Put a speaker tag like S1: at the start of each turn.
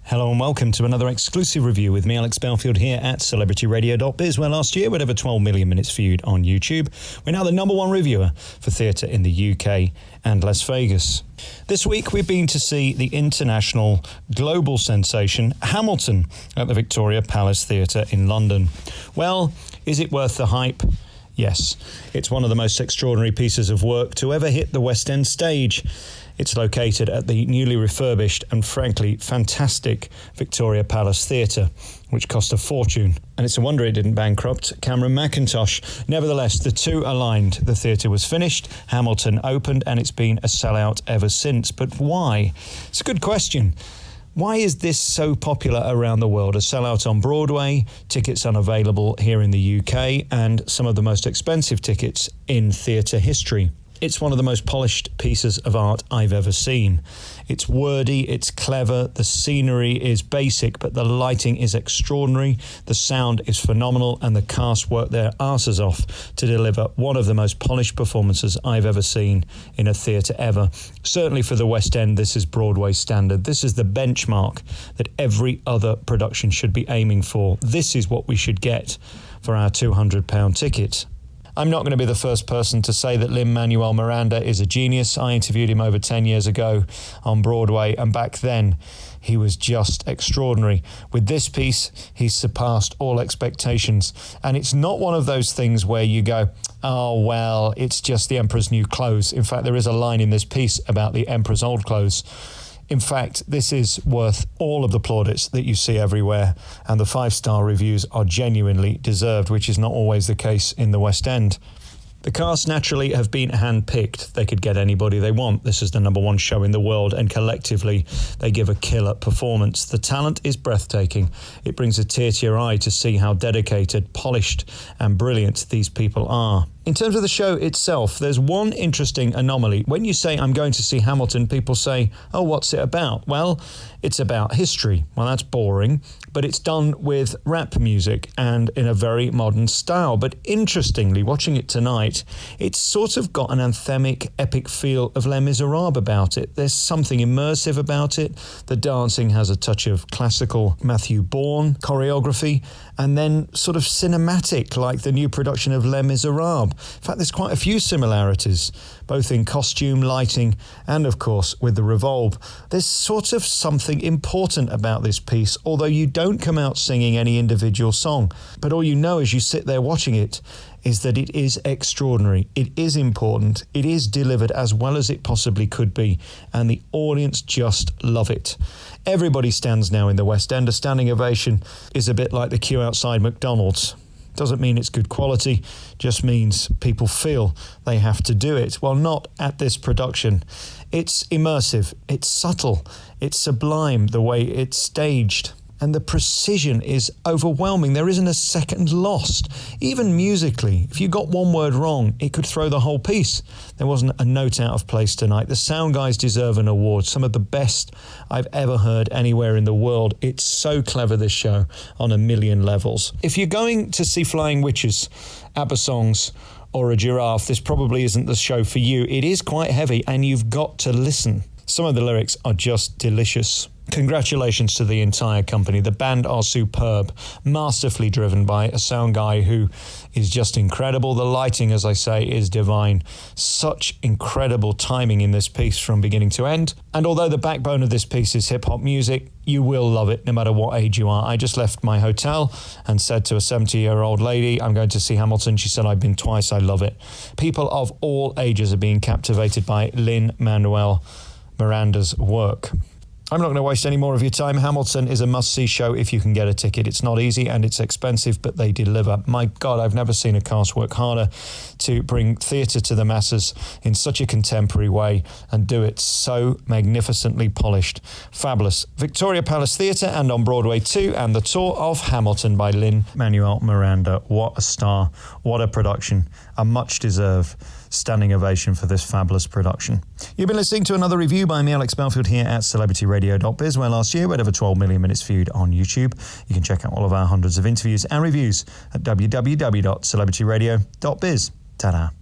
S1: Hello and welcome to another exclusive review with me, Alex Belfield, here at celebrityradio.biz, where last year we'd over 12 million minutes viewed on YouTube. We're now the number one reviewer for theatre in the UK and Las Vegas. This week we've been to see the international global sensation Hamilton at the Victoria Palace Theatre in London. Well, is it worth the hype? Yes, it's one of the most extraordinary pieces of work to ever hit the West End stage. It's located at the newly refurbished and frankly fantastic Victoria Palace Theatre, which cost a fortune. And it's a wonder it didn't bankrupt Cameron Mackintosh. Nevertheless, the two aligned. The theatre was finished, Hamilton opened, and it's been a sellout ever since. But why? It's a good question. Why is this so popular around the world? A sellout on Broadway, tickets unavailable here in the UK, and some of the most expensive tickets in theatre history. It's one of the most polished pieces of art I've ever seen. It's wordy, it's clever, the scenery is basic, but the lighting is extraordinary, the sound is phenomenal, and the cast work their arses off to deliver one of the most polished performances I've ever seen in a theatre ever. Certainly for the West End, this is Broadway standard. This is the benchmark that every other production should be aiming for. This is what we should get for our £200 ticket. I'm not going to be the first person to say that Lin-Manuel Miranda is a genius. I interviewed him over 10 years ago on Broadway, and back then he was just extraordinary. With this piece, he's surpassed all expectations. And it's not one of those things where you go, oh, well, it's just the Emperor's new clothes. In fact, there is a line in this piece about the Emperor's old clothes. In fact, this is worth all of the plaudits that you see everywhere, and the 5-star reviews are genuinely deserved, which is not always the case in the West End. The cast naturally have been hand-picked. They could get anybody they want. This is the number one show in the world, and collectively they give a killer performance. The talent is breathtaking. It brings a tear to your eye to see how dedicated, polished and brilliant these people are. In terms of the show itself, there's one interesting anomaly. When you say, I'm going to see Hamilton, people say, oh, what's it about? Well, it's about history. Well, that's boring, but it's done with rap music and in a very modern style. But interestingly, watching it tonight, it's sort of got an anthemic, epic feel of Les Miserables about it. There's something immersive about it. The dancing has a touch of classical Matthew Bourne choreography, and then sort of cinematic, like the new production of Les Miserables. In fact, there's quite a few similarities, both in costume, lighting, and of course with the revolve. There's sort of something important about this piece, although you don't come out singing any individual song. But all you know as you sit there watching it is that it is extraordinary, it is important, it is delivered as well as it possibly could be, and the audience just love it. Everybody stands now in the West End. A standing ovation is a bit like the queue outside McDonald's. Doesn't mean it's good quality, just means people feel they have to do it. Well, not at this production. It's immersive, it's subtle, it's sublime the way it's staged. And the precision is overwhelming. There isn't a second lost. Even musically, if you got one word wrong, it could throw the whole piece. There wasn't a note out of place tonight. The sound guys deserve an award. Some of the best I've ever heard anywhere in the world. It's so clever, this show, on a million levels. If you're going to see Flying Witches, ABBA songs, or a giraffe, this probably isn't the show for you. It is quite heavy, and you've got to listen. Some of the lyrics are just delicious. Congratulations to the entire company. The band are superb, masterfully driven by a sound guy who is just incredible. The lighting, as I say, is divine. Such incredible timing in this piece from beginning to end. And although the backbone of this piece is hip-hop music, you will love it no matter what age you are. I just left my hotel and said to a 70-year-old lady, I'm going to see Hamilton. She said, I've been twice, I love it. People of all ages are being captivated by Lin-Manuel Miranda's work. I'm not going to waste any more of your time. Hamilton is a must-see show if you can get a ticket. It's not easy and it's expensive, but they deliver. My God, I've never seen a cast work harder to bring theatre to the masses in such a contemporary way and do it so magnificently polished. Fabulous. Victoria Palace Theatre and on Broadway too, and the tour of Hamilton by Lin-Manuel Miranda. What a star. What a production. A much-deserved standing ovation for this fabulous production. You've been listening to another review by me, Alex Belfield, here at celebrityradio.biz, where last year we had over 12 million minutes viewed on YouTube. You can check out all of our hundreds of interviews and reviews at www.celebrityradio.biz. Ta-da.